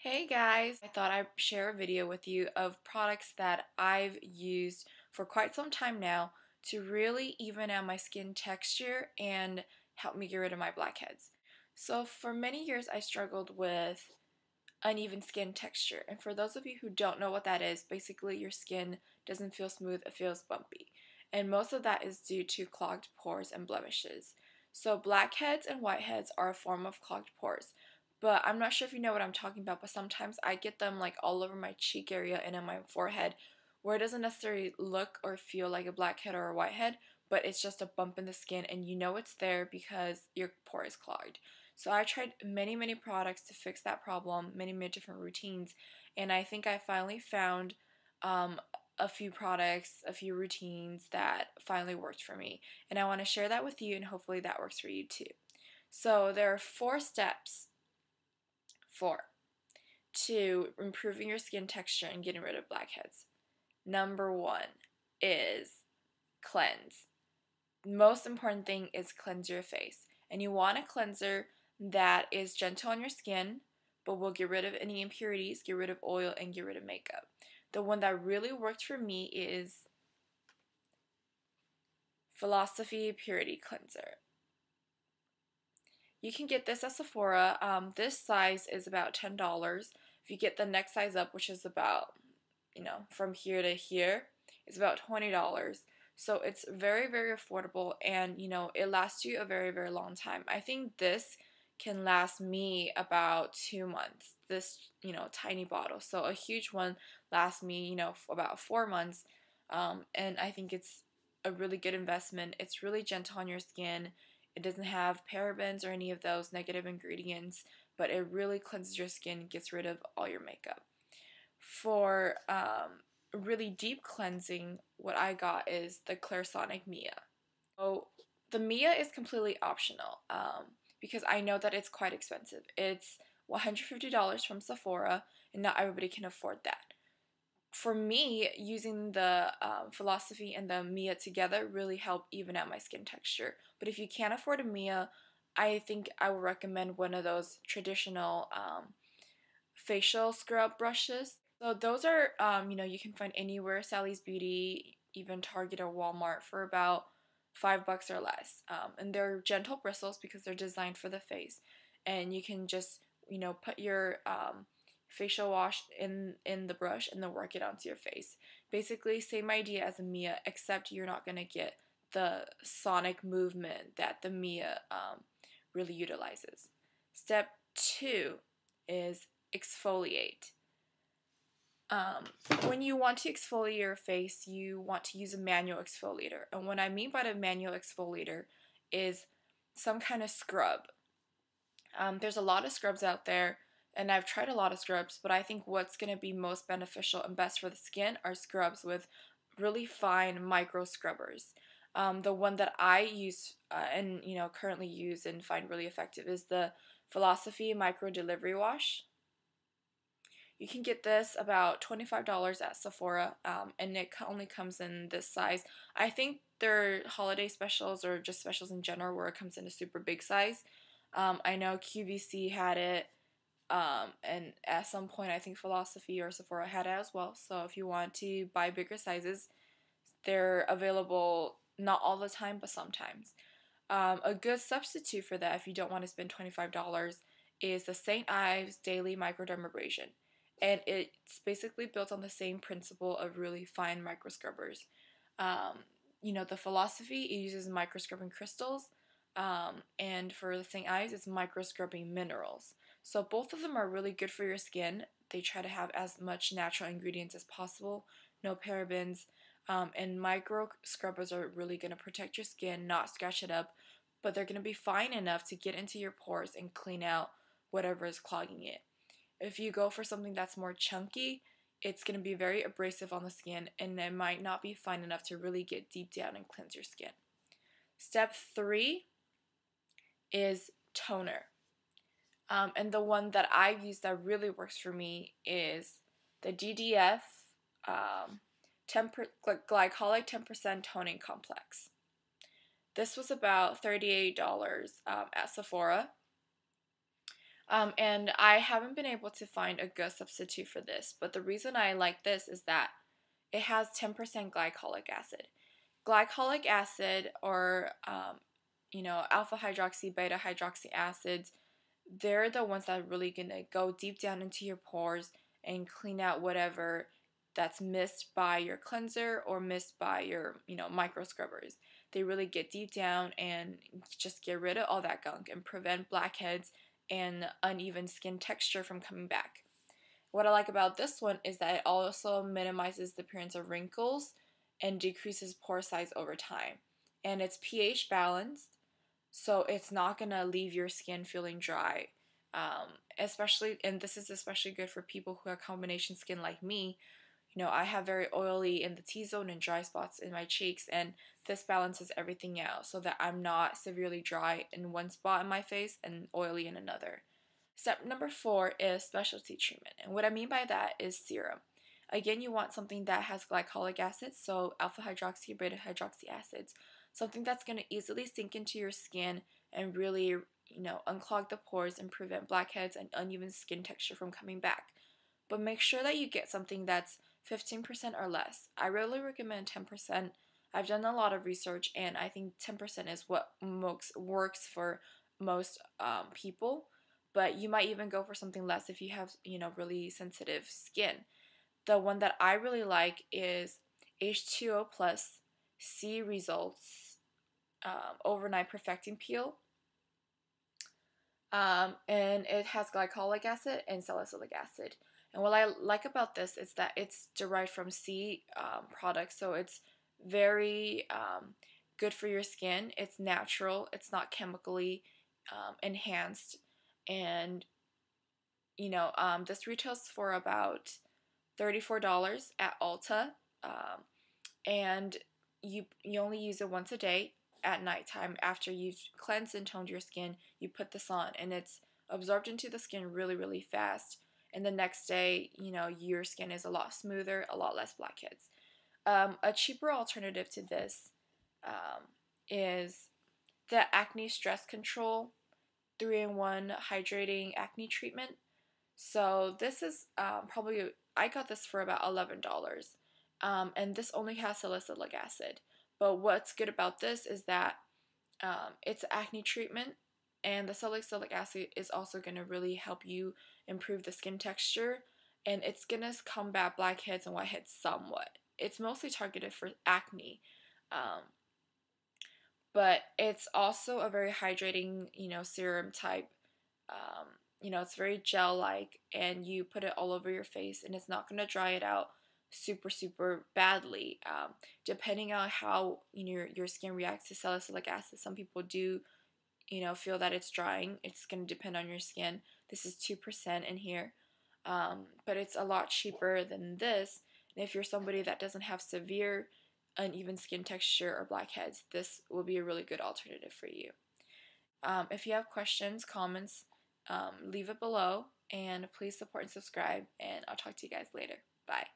Hey guys, I thought I'd share a video with you of products that I've used for quite some time now to really even out my skin texture and help me get rid of my blackheads. So for many years I struggled with uneven skin texture, and for those of you who don't know what that is, basically your skin doesn't feel smooth, it feels bumpy. And most of that is due to clogged pores and blemishes. So blackheads and whiteheads are a form of clogged pores. But I'm not sure if you know what I'm talking about, but sometimes I get them like all over my cheek area and on my forehead where it doesn't necessarily look or feel like a blackhead or a whitehead, but it's just a bump in the skin and you know it's there because your pore is clogged. So I tried many products to fix that problem, many different routines, and I think I finally found a few products, a few routines that finally worked for me. And I want to share that with you, and hopefully that works for you too. So there are 4 steps to improving your skin texture and getting rid of blackheads. Number 1 is cleanse. Most important thing is cleanse your face. And you want a cleanser that is gentle on your skin, but will get rid of any impurities, get rid of oil, and get rid of makeup. The one that really worked for me is Philosophy Purity Cleanser. You can get this at Sephora. This size is about $10. If you get the next size up, which is about, from here to here, it's about $20. So it's very affordable, and it lasts you a very long time. I think this can last me about 2 months. This tiny bottle. So a huge one lasts me about 4 months, and I think it's a really good investment. It's really gentle on your skin. It doesn't have parabens or any of those negative ingredients, but it really cleanses your skin and gets rid of all your makeup. For really deep cleansing, what I got is the Clairsonic Mia. So the Mia is completely optional because I know that it's quite expensive. It's $150 from Sephora, and not everybody can afford that. For me, using the Philosophy and the Mia together really help even out my skin texture. But if you can't afford a Mia, I think I would recommend one of those traditional facial scrub brushes. So those are, you can find anywhere, Sally's Beauty, even Target or Walmart for about $5 or less. And they're gentle bristles because they're designed for the face. And you can just, put your facial wash in the brush and then work it onto your face. Basically, same idea as a Mia, except you're not going to get the sonic movement that the Mia really utilizes. Step 2 is exfoliate. When you want to exfoliate your face, you want to use a manual exfoliator. And what I mean by the manual exfoliator is some kind of scrub. There's a lot of scrubs out there, and I've tried a lot of scrubs, but I think what's going to be most beneficial and best for the skin are scrubs with really fine micro scrubbers. The one that I use and currently use and find really effective is the Philosophy Microdelivery Wash. You can get this about $25 at Sephora, and it only comes in this size. I think there are holiday specials or just specials in general where it comes in a super big size. I know QVC had it, and at some point I think Philosophy or Sephora had it as well. So if you want to buy bigger sizes, they're available not all the time, but sometimes. A good substitute for that, if you don't want to spend $25, is the St. Ives Daily Microdermabrasion. And it's basically built on the same principle of really fine micro scrubbers. The Philosophy, it uses micro scrubbing crystals, and for the St. Ives, it's micro scrubbing minerals. So both of them are really good for your skin. They try to have as much natural ingredients as possible, no parabens, and micro scrubbers are really going to protect your skin, not scratch it up, but they're going to be fine enough to get into your pores and clean out whatever is clogging it. If you go for something that's more chunky, it's going to be very abrasive on the skin, and it might not be fine enough to really get deep down and cleanse your skin. Step 3 is toner. And the one that I've used that really works for me is the DDF glycolic 10% toning complex. This was about $38 at Sephora. And I haven't been able to find a good substitute for this, but the reason I like this is that it has 10% glycolic acid. Glycolic acid, or alpha hydroxy, beta hydroxy acids, they're the ones that are really gonna go deep down into your pores and clean out whatever that's missed by your cleanser or missed by your micro scrubbers. They really get deep down and just get rid of all that gunk and prevent blackheads and uneven skin texture from coming back. What I like about this one is that it also minimizes the appearance of wrinkles and decreases pore size over time. And it's pH balanced, so it's not gonna leave your skin feeling dry. Especially, and this is especially good for people who have combination skin like me. I have very oily in the T-zone and dry spots in my cheeks, and this balances everything out so that I'm not severely dry in one spot in my face and oily in another. Step number 4 is specialty treatment, and what I mean by that is serum. Again, you want something that has glycolic acids, so alpha hydroxy or beta hydroxy acids, something that's going to easily sink into your skin and really, unclog the pores and prevent blackheads and uneven skin texture from coming back. But make sure that you get something that's 15% or less. I really recommend 10%. I've done a lot of research, and I think 10% is what works for most people. But you might even go for something less if you have, really sensitive skin. The one that I really like is H2O plus C Results Overnight Perfecting Peel. And it has glycolic acid and salicylic acid. And what I like about this is that it's derived from sea products, so it's very good for your skin. It's natural. It's not chemically enhanced, and this retails for about $34 at Ulta, and you only use it once a day at nighttime after you've cleansed and toned your skin. You put this on, and it's absorbed into the skin really, really fast. And the next day, your skin is a lot smoother, a lot less blackheads. A cheaper alternative to this is the Acne Stress Control 3-in-1 Hydrating Acne Treatment. So this is probably, I got this for about $11. And this only has salicylic acid. But what's good about this is that it's an acne treatment, and the salicylic acid is also going to really help you improve the skin texture, and it's going to combat blackheads and whiteheads somewhat. It's mostly targeted for acne, but it's also a very hydrating, serum type. It's very gel-like, and you put it all over your face, and it's not going to dry it out super, super badly. Depending on how your skin reacts to salicylic acid, some people do feel that it's drying. It's going to depend on your skin. This is 2% in here, but it's a lot cheaper than this. And if you're somebody that doesn't have severe uneven skin texture or blackheads, this will be a really good alternative for you. If you have questions, comments, leave it below, and please support and subscribe, and I'll talk to you guys later. Bye.